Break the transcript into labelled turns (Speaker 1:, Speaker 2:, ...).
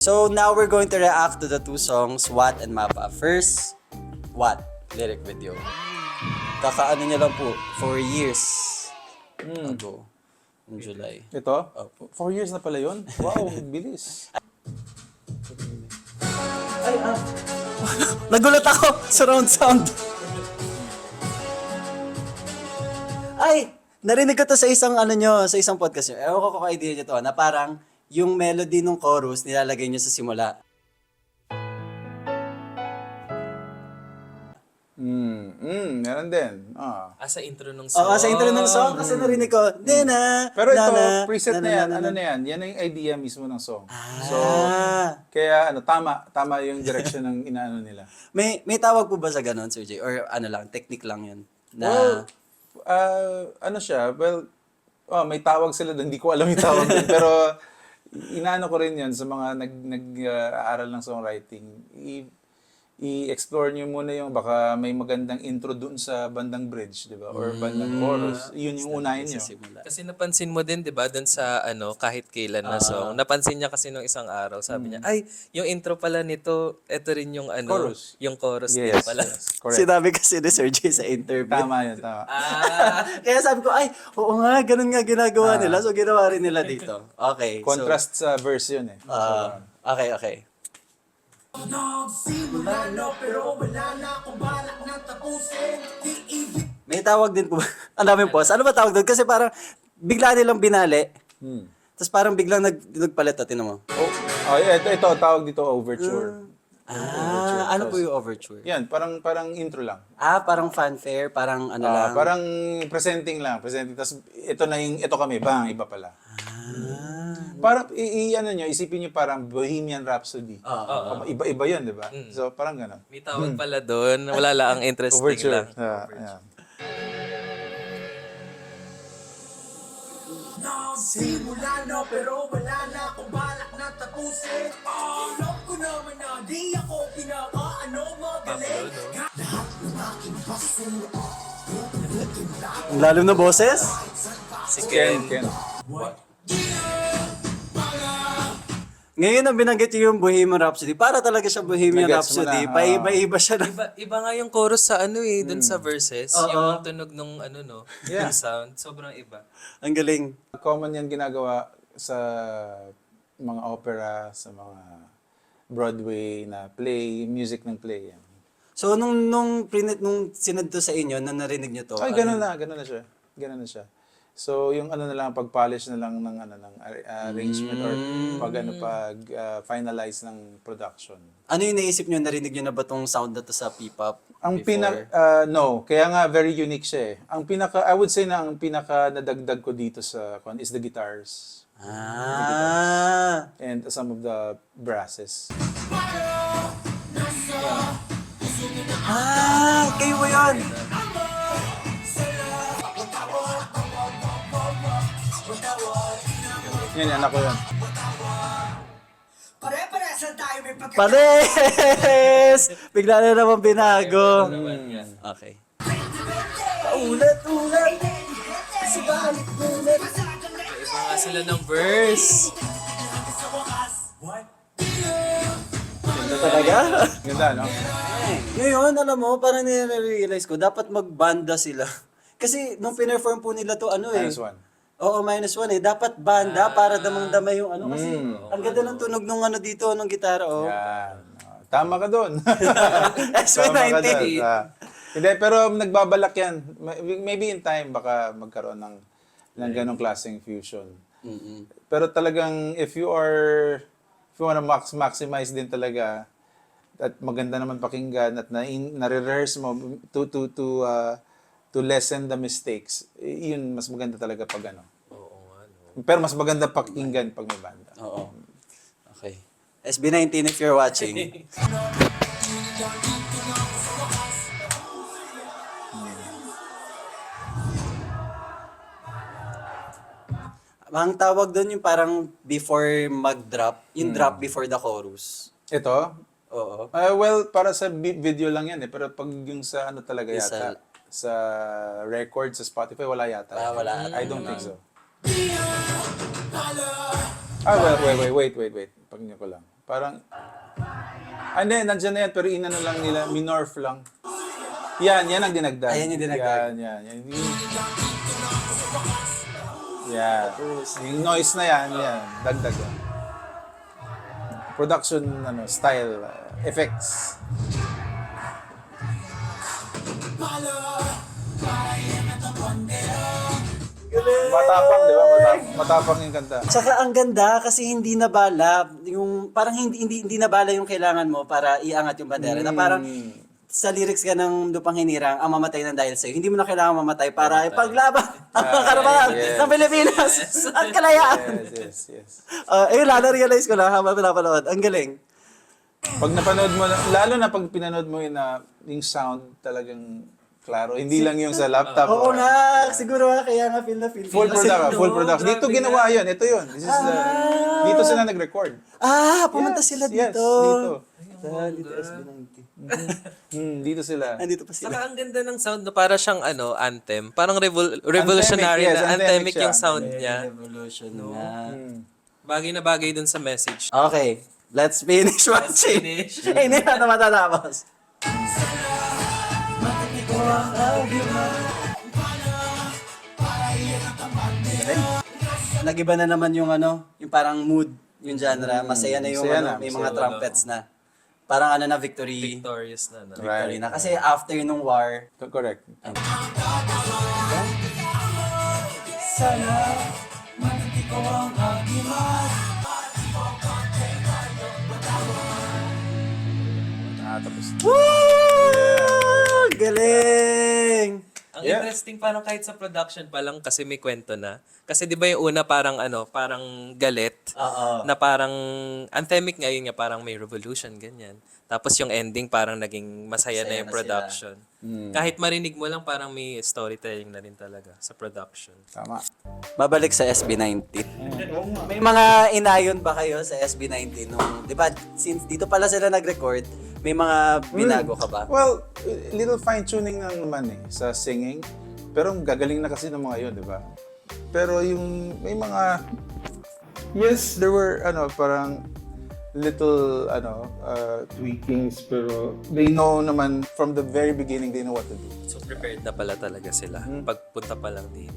Speaker 1: So now we're going to react to the two songs, What and Mapa. First, What? Lyric video. Kakaano niya lang po, 4 years ago, in July.
Speaker 2: Ito?
Speaker 1: Opo.
Speaker 2: 4 years na pala yun? Wow, bilis.
Speaker 1: Nagulat ako! Surround sound! Ay! Narinig ko to sa isang sa isang podcast nyo. Ewan ko kung idea nyo to, na parang yung melody ng chorus nilalagay nyo sa simula.
Speaker 2: Meron din.
Speaker 3: Sa intro ng song.
Speaker 1: Oo, sa intro ng song kasi narinig ko, Dina,
Speaker 2: Pero ito,
Speaker 1: na,
Speaker 2: preset na yan. Ano na yan? Yan ang idea mismo ng song. So, kaya tama yung direction ng inaano nila.
Speaker 1: May tawag po ba sa ganun, Sir Jay? Or technique lang yun?
Speaker 2: Well, ano siya? Well, may tawag sila doon. Hindi ko alam yung tawag doon. Pero, inaano ko rin yan sa mga nag-aaral ng songwriting. I-explore nyo muna yung baka may magandang intro doon sa bandang bridge, di ba? Or bandang chorus. Yun yung unahin nyo.
Speaker 3: Kasi napansin mo din, 'di ba, doon sa kahit kailan na song. Napansin niya kasi nung isang araw, sabi niya, ay, yung intro pala nito, ito rin yung
Speaker 2: Chorus.
Speaker 3: yung chorus din
Speaker 2: Yes,
Speaker 3: pala.
Speaker 2: yes. Correct.
Speaker 1: Sinabi kasi ni Sir Jay sa interview.
Speaker 2: Tama yun, tama.
Speaker 1: Kaya sabi ko, ay, oo nga, ganun nga ginagawa nila. So, ginawa rin nila dito. Okay.
Speaker 2: Contrast sa verse yun eh.
Speaker 1: Okay. May tawag din po. Ang daming pause. Ano ba tawag doon? Kasi parang bigla nilang binali. Tapos parang biglang nagpalit. Tinan mo.
Speaker 2: Ito, tawag dito overture.
Speaker 1: Ano po yung overture?
Speaker 2: Yan, parang intro lang.
Speaker 1: Parang fanfare, parang ano lang.
Speaker 2: Parang presenting lang, presenting. Tapos ito kami, bang, iba pala. Parang isipin niyo parang Bohemian Rhapsody. Iba 'yun, 'di ba? So parang gano'n.
Speaker 3: May tawag pala doon. Wala lang ang interesting
Speaker 2: Overture.
Speaker 3: lang.
Speaker 2: Yeah.
Speaker 4: Simula na pero wala na akong balak na tapusin. Alam ko naman na di ako pinakaano magaling. Lahat ng aking basura.
Speaker 1: Ang lalim na boses?
Speaker 3: Si Ken.
Speaker 1: Ngayon ang binanggit yung Bohemian Rhapsody. Para talaga siya Bohemian
Speaker 2: Nagets mo
Speaker 1: Rhapsody.
Speaker 2: na,
Speaker 1: Paiba-iba siya na.
Speaker 3: Iba nga yung chorus sa doon sa verses. Yung tunog nung
Speaker 2: Yeah.
Speaker 3: yung sound. Sobrang iba.
Speaker 1: Ang galing.
Speaker 2: Common 'yan ginagawa sa mga opera, sa mga Broadway na play, music ng play. Yan.
Speaker 1: So, nung sinad to sa inyo, na narinig nyo to,
Speaker 2: Ay, gano'n na siya. Gano'n na siya. So, yung na lang, pag-polish na lang ng arrangement or pag finalize ng production.
Speaker 1: ano yung naisip nyo? Narinig nyo na ba tong sound na to sa P-pop?
Speaker 2: Ang
Speaker 1: before?
Speaker 2: no, kaya nga very unique siya eh. I would say na ang pinaka nadagdag ko dito sa is the guitars and some of the brasses.
Speaker 1: Kayo ba yun?
Speaker 2: Yan, anak ko yun.
Speaker 4: Pare-pares na tayo may pagkakita.
Speaker 1: Pares! Bigla na naman binago. Okay. Ulat-ulat. Subalit ulat.
Speaker 3: Iba nga sila ng verse.
Speaker 1: Ganda talaga.
Speaker 2: Ganda, no?
Speaker 1: Ngayon, alam mo, parang nire-realize ko, dapat magbanda sila. Kasi nung pinerform po nila to,
Speaker 2: -1.
Speaker 1: Oo, -1 eh. Dapat banda para damang-dama yung Kasi ang ganda ng tunog nung dito, nung gitara,
Speaker 2: Yan. Tama ka doon.
Speaker 1: SB19.
Speaker 2: Hindi, pero nagbabalak yan. Maybe in time, baka magkaroon ng ganong klaseng fusion. Pero talagang, if you wanna maximize din talaga, at maganda naman pakinggan, at na-rehearse mo to lessen the mistakes, yun, mas maganda talaga pag Pero mas maganda pakinggan pag may banda.
Speaker 1: Oo. Okay. SB19 if you're watching. Ang tawag doon yung parang before mag-drop, yung drop before the chorus.
Speaker 2: Ito?
Speaker 1: Oo.
Speaker 2: Well, para sa video lang yan eh. Pero pag yung sa talaga
Speaker 1: Yung
Speaker 2: yata, sa record, sa Spotify, wala yata.
Speaker 1: Wala.
Speaker 2: I don't think so. Wait. Pakinggan ko lang. Parang, hindi, nandyan na yan, pero inano lang nila, minorf lang. Yan ang dinagdag.
Speaker 1: Ayan yung dinagdag.
Speaker 2: Yan. Yan. Yung noise na yan, dagdag yan. Production, style, effects. Matapang, di ba? Matapang yung kanta.
Speaker 1: Tsaka ang ganda kasi hindi nabala yung parang hindi nabala yung kailangan mo para iangat yung bandera. Na parang sa lyrics ka ng Lupang Hinirang, ang mamatay ng dahil sa'yo. Hindi mo na kailangan mamatay para ipaglaban ang karapatan ng Pilipinas at kalayaan.
Speaker 2: Yes.
Speaker 1: Ayun lang, na-realize ko lang habang pinapanood. Ang galing.
Speaker 2: Pag napanood mo, lalo na pag pinanood mo yung sound talagang klaro. Hindi lang yung sa laptop.
Speaker 1: Oo nga, siguro nga kaya nga feel na feel.
Speaker 2: Full production.
Speaker 3: grabe
Speaker 2: Dito ginawa yun. Ito yun. Dito sila nag-record.
Speaker 1: Pumunta sila
Speaker 2: Yes,
Speaker 1: dito.
Speaker 2: dito.
Speaker 1: Dito SB90.
Speaker 2: Dito sila.
Speaker 1: Nandito pa sila.
Speaker 3: Saka ang ganda ng sound na para siyang anthem. Parang revolutionary
Speaker 2: Anthemic, yes,
Speaker 3: na anthemic
Speaker 2: anthemic
Speaker 3: yung
Speaker 2: siya.
Speaker 3: sound niya.
Speaker 1: Revolution nga.
Speaker 3: Bagay na bagay dun sa message.
Speaker 1: Okay, let's finish watching.
Speaker 3: finish.
Speaker 1: Hindi na matatapos. Nag-iba na naman yung yung parang mood, yung genre. Masaya na yung
Speaker 2: Masaya na,
Speaker 1: may
Speaker 2: masaya
Speaker 1: mga trumpets na. Parang na victory.
Speaker 3: Victorious na. No?
Speaker 1: Victory na. Kasi after nung war,
Speaker 2: Correct. Tapos.
Speaker 1: woo! Galing!
Speaker 3: Ang
Speaker 2: Yeah.
Speaker 3: interesting parang kahit sa production pa lang kasi may kwento na. Kasi 'di ba yung una parang parang galit
Speaker 1: Oo.
Speaker 3: na parang anthemic ngayon nga parang may revolution ganyan. Tapos yung ending parang naging masaya na
Speaker 1: Masaya
Speaker 3: yung
Speaker 1: na
Speaker 3: production. Kahit marinig mo lang parang may storytelling na rin talaga sa production.
Speaker 2: Tama.
Speaker 1: Babalik sa SB19. May mga inayon ba kayo sa SB19 nung, 'di ba? Since dito pala sila nag-record, may mga binago ka ba?
Speaker 2: Well, little fine-tuning lang naman sa singing. Pero gagaling na kasi ng mga yun, di ba? Pero yung may mga... Yes, there were, parang little, tweakings. Pero they know naman, from the very beginning, they know what to do.
Speaker 3: So prepared na pala talaga sila pagpunta pa lang dito.